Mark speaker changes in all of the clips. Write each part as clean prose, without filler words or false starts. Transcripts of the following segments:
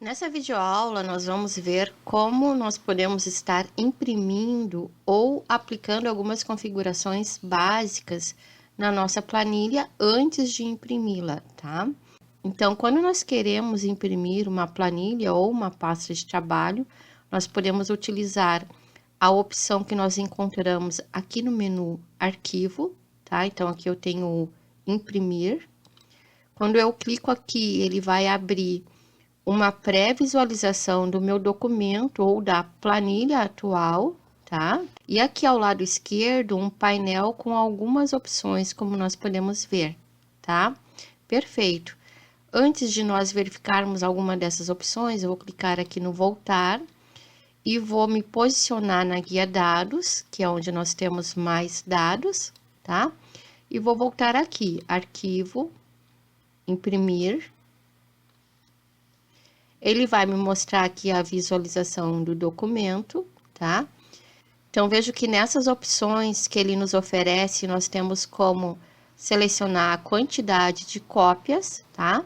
Speaker 1: Nessa videoaula, nós vamos ver como nós podemos estar imprimindo ou aplicando algumas configurações básicas na nossa planilha antes de imprimi-la, tá? Então, quando nós queremos imprimir uma planilha ou uma pasta de trabalho, nós podemos utilizar a opção que nós encontramos aqui no menu Arquivo, tá? Então, aqui eu tenho o Imprimir. Quando eu clico aqui, ele vai abrir uma pré-visualização do meu documento ou da planilha atual, tá? E aqui ao lado esquerdo, um painel com algumas opções, como nós podemos ver, tá? Perfeito. Antes de nós verificarmos alguma dessas opções, eu vou clicar aqui no voltar e vou me posicionar na guia dados, que é onde nós temos mais dados, tá? E vou voltar aqui, arquivo, imprimir. Ele vai me mostrar aqui a visualização do documento, tá? Então, vejo que nessas opções que ele nos oferece, nós temos como selecionar a quantidade de cópias, tá?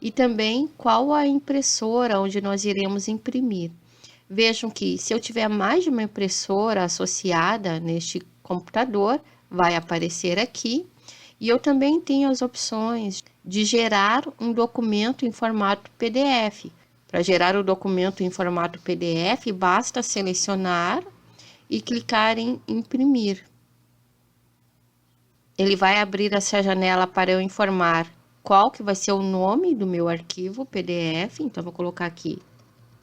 Speaker 1: E também qual a impressora onde nós iremos imprimir. Vejam que se eu tiver mais de uma impressora associada neste computador, vai aparecer aqui. E eu também tenho as opções de gerar um documento em formato PDF. Para gerar o documento em formato PDF, basta selecionar e clicar em imprimir. Ele vai abrir essa janela para eu informar qual que vai ser o nome do meu arquivo PDF. Então, vou colocar aqui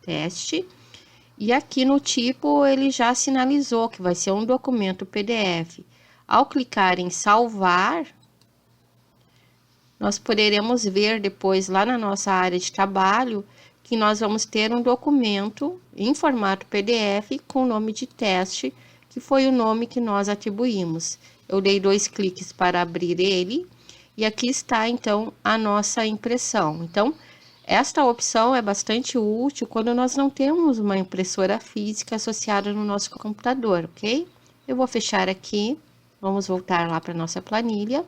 Speaker 1: teste. E aqui no tipo, ele já sinalizou que vai ser um documento PDF. Ao clicar em salvar, nós poderemos ver depois lá na nossa área de trabalho que nós vamos ter um documento em formato PDF com o nome de teste, que foi o nome que nós atribuímos. Eu dei 2 cliques para abrir ele e aqui está então a nossa impressão. Então, esta opção é bastante útil quando nós não temos uma impressora física associada no nosso computador, ok? Eu vou fechar aqui, vamos voltar lá para a nossa planilha.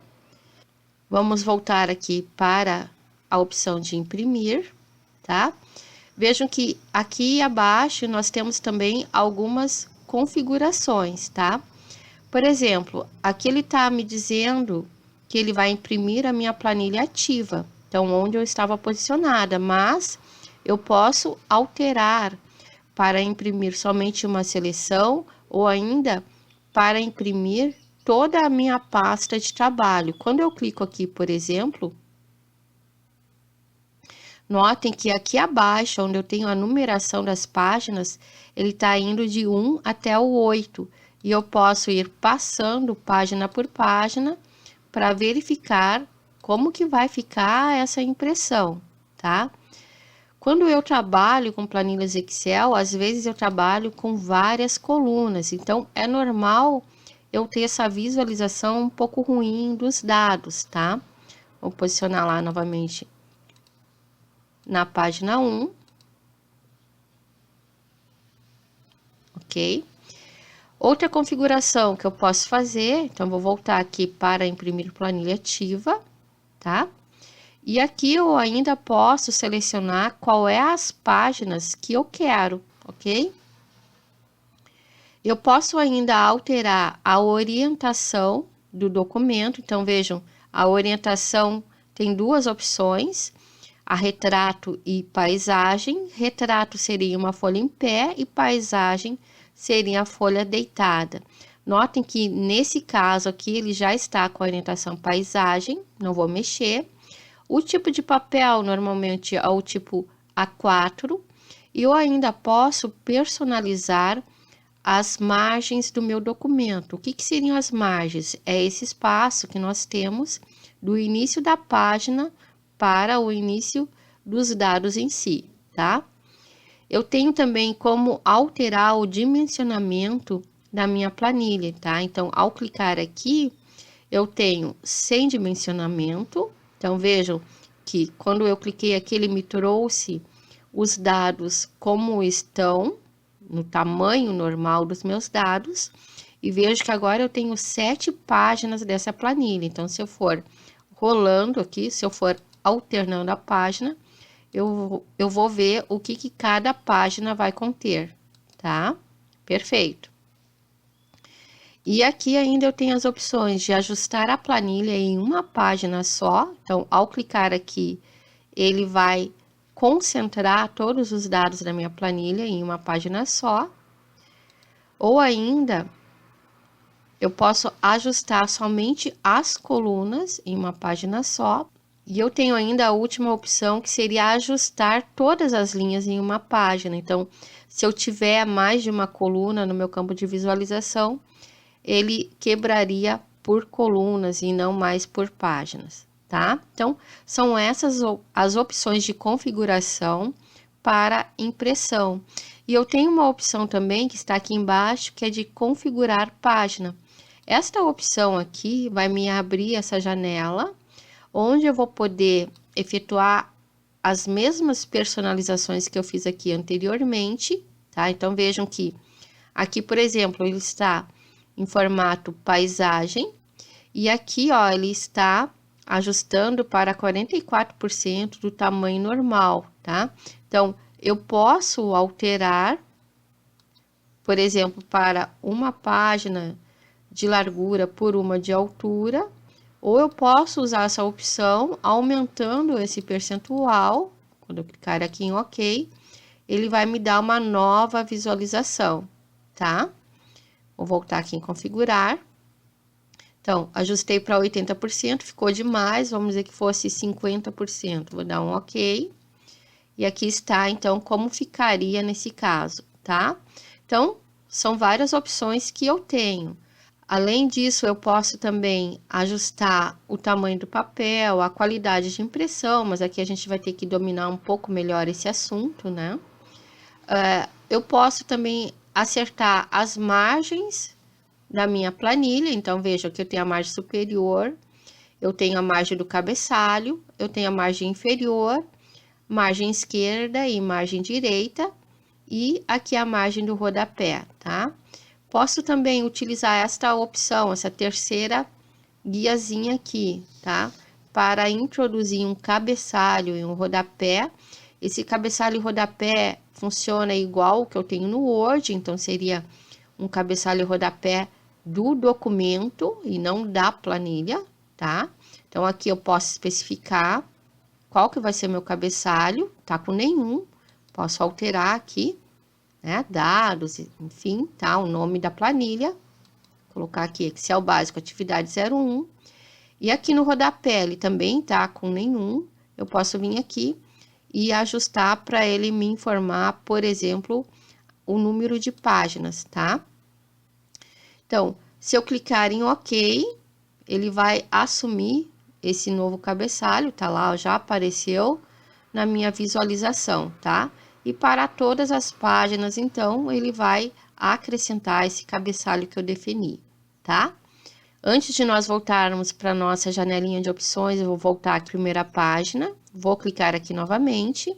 Speaker 1: Vamos voltar aqui para a opção de imprimir, tá? Vejam que aqui abaixo nós temos também algumas configurações, tá? Por exemplo, aqui ele está me dizendo que ele vai imprimir a minha planilha ativa, então onde eu estava posicionada, mas eu posso alterar para imprimir somente uma seleção ou ainda para imprimir toda a minha pasta de trabalho. Quando eu clico aqui, por exemplo, notem que aqui abaixo, onde eu tenho a numeração das páginas, ele está indo de 1 até o 8. E eu posso ir passando página por página para verificar como que vai ficar essa impressão, tá? Quando eu trabalho com planilhas Excel, às vezes eu trabalho com várias colunas. Então, é normal eu ter essa visualização um pouco ruim dos dados, tá? Vou posicionar lá novamente na página 1. Ok? Outra configuração que eu posso fazer, então vou voltar aqui para imprimir planilha ativa, tá? E aqui eu ainda posso selecionar qual é as páginas que eu quero, ok? Eu posso ainda alterar a orientação do documento. Então, vejam, a orientação tem 2 opções, a retrato e paisagem. Retrato seria uma folha em pé e paisagem seria a folha deitada. Notem que nesse caso aqui ele já está com a orientação paisagem, não vou mexer. O tipo de papel normalmente é o tipo A4 e eu ainda posso personalizar as margens do meu documento. O que seriam as margens? É esse espaço que nós temos do início da página para o início dos dados em si, tá? Eu tenho também como alterar o dimensionamento da minha planilha, tá? Então, ao clicar aqui, eu tenho sem dimensionamento. Então, vejam que quando eu cliquei aqui, ele me trouxe os dados como estão, no tamanho normal dos meus dados, e vejo que agora eu tenho 7 páginas dessa planilha. Então, se eu for rolando aqui, se eu for alternando a página, eu vou ver o que cada página vai conter, tá? Perfeito. E aqui ainda eu tenho as opções de ajustar a planilha em uma página só. Então, ao clicar aqui, ele vai concentrar todos os dados da minha planilha em uma página só. Ou ainda, eu posso ajustar somente as colunas em uma página só. E eu tenho ainda a última opção, que seria ajustar todas as linhas em uma página. Então, se eu tiver mais de uma coluna no meu campo de visualização, ele quebraria por colunas e não mais por páginas, tá? Então, são essas as opções de configuração para impressão. E eu tenho uma opção também que está aqui embaixo, que é de configurar página. Esta opção aqui vai me abrir essa janela, onde eu vou poder efetuar as mesmas personalizações que eu fiz aqui anteriormente, tá? Então, vejam que aqui, por exemplo, ele está em formato paisagem, e aqui, ó, ele está ajustando para 44% do tamanho normal, tá? Então, eu posso alterar, por exemplo, para uma página de largura por uma de altura, ou eu posso usar essa opção aumentando esse percentual. Quando eu clicar aqui em OK, ele vai me dar uma nova visualização, tá? Vou voltar aqui em configurar. Então, ajustei para 80%, ficou demais, vamos dizer que fosse 50%. Vou dar um OK. E aqui está, então, como ficaria nesse caso, tá? Então, são várias opções que eu tenho. Além disso, eu posso também ajustar o tamanho do papel, a qualidade de impressão, mas aqui a gente vai ter que dominar um pouco melhor esse assunto, né? Eu posso também acertar as margens da minha planilha. Então, veja que eu tenho a margem superior, eu tenho a margem do cabeçalho, eu tenho a margem inferior, margem esquerda e margem direita, e aqui a margem do rodapé, tá? Posso também utilizar esta opção, essa terceira guiazinha aqui, tá? Para introduzir um cabeçalho e um rodapé. Esse cabeçalho e rodapé funciona igual o que eu tenho no Word, então seria um cabeçalho e rodapé do documento e não da planilha, tá? Então, aqui eu posso especificar qual que vai ser meu cabeçalho, tá com nenhum, posso alterar aqui, né, dados, enfim, tá, o nome da planilha, colocar aqui Excel básico, atividade 01, e aqui no rodapé ele também tá com nenhum, eu posso vir aqui e ajustar para ele me informar, por exemplo, o número de páginas, tá? Então, se eu clicar em OK, ele vai assumir esse novo cabeçalho, tá lá, já apareceu na minha visualização, tá? E para todas as páginas, então, ele vai acrescentar esse cabeçalho que eu defini, tá? Antes de nós voltarmos para nossa janelinha de opções, eu vou voltar à primeira página, vou clicar aqui novamente,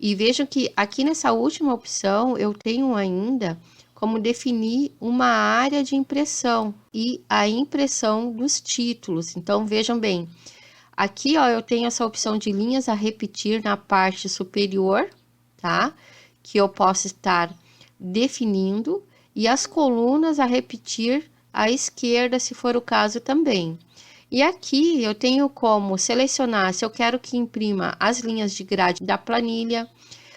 Speaker 1: e vejam que aqui nessa última opção, eu tenho ainda como definir uma área de impressão e a impressão dos títulos. Então, vejam bem, aqui, ó, eu tenho essa opção de linhas a repetir na parte superior, tá? Que eu posso estar definindo, e as colunas a repetir à esquerda, se for o caso também. E aqui eu tenho como selecionar se eu quero que imprima as linhas de grade da planilha,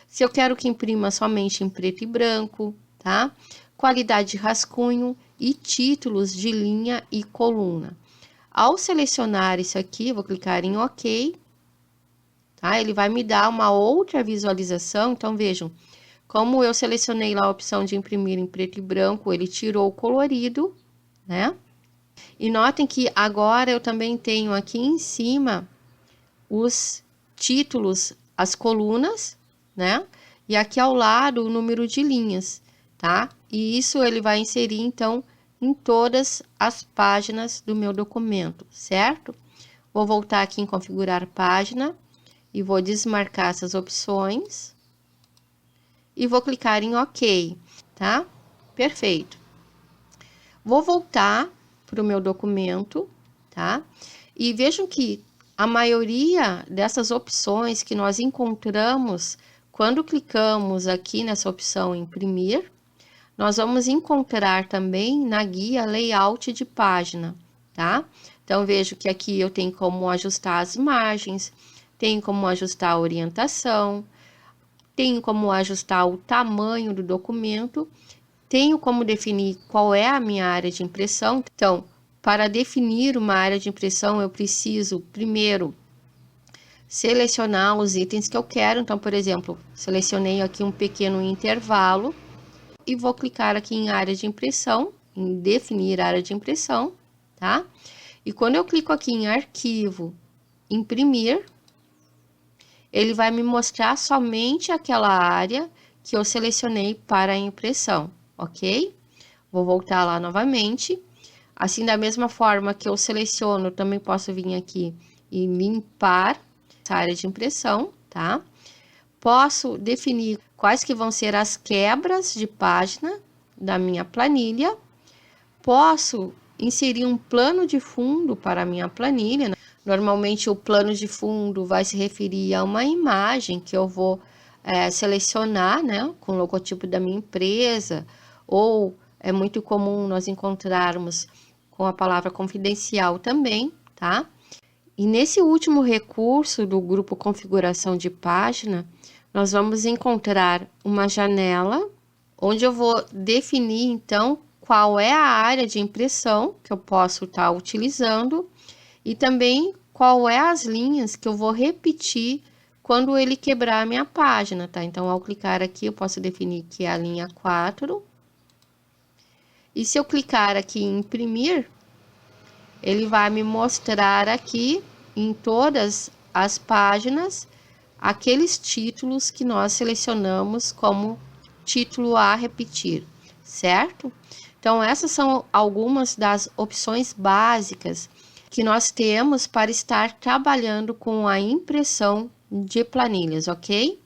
Speaker 1: se eu quero que imprima somente em preto e branco, tá? Qualidade de rascunho e títulos de linha e coluna. Ao selecionar isso aqui, vou clicar em OK, tá? Ele vai me dar uma outra visualização. Então, vejam, como eu selecionei lá a opção de imprimir em preto e branco, ele tirou o colorido, né? E notem que agora eu também tenho aqui em cima os títulos, as colunas, né? E aqui ao lado o número de linhas, tá? E isso ele vai inserir, então, em todas as páginas do meu documento, certo? Vou voltar aqui em configurar página e vou desmarcar essas opções e vou clicar em OK, tá? Perfeito. Vou voltar para o meu documento, tá? E vejam que A maioria dessas opções que nós encontramos quando clicamos aqui nessa opção imprimir, nós vamos encontrar também na guia layout de página, tá? Então, vejo que aqui eu tenho como ajustar as margens, tenho como ajustar a orientação, tenho como ajustar o tamanho do documento, tenho como definir qual é a minha área de impressão. Então, para definir uma área de impressão, eu preciso primeiro selecionar os itens que eu quero. Então, por exemplo, selecionei aqui um pequeno intervalo e vou clicar aqui em área de impressão, em definir área de impressão, tá? E quando eu clico aqui em arquivo, imprimir, ele vai me mostrar somente aquela área que eu selecionei para a impressão, ok? Vou voltar lá novamente. Assim, da mesma forma que eu seleciono, eu também posso vir aqui e limpar essa área de impressão, tá? Posso definir quais que vão ser as quebras de página da minha planilha. Posso inserir um plano de fundo para a minha planilha, né? Normalmente o plano de fundo vai se referir a uma imagem que eu vou selecionar, né, com o logotipo da minha empresa, ou é muito comum nós encontrarmos com a palavra confidencial também, tá? E nesse último recurso do grupo configuração de página, nós vamos encontrar uma janela onde eu vou definir então qual é a área de impressão que eu posso estar utilizando e também qual é as linhas que eu vou repetir quando ele quebrar a minha página, tá? Então, ao clicar aqui, eu posso definir que é a linha 4. E se eu clicar aqui em imprimir, ele vai me mostrar aqui em todas as páginas aqueles títulos que nós selecionamos como título a repetir, certo? Então, essas são algumas das opções básicas que nós temos para estar trabalhando com a impressão de planilhas, ok?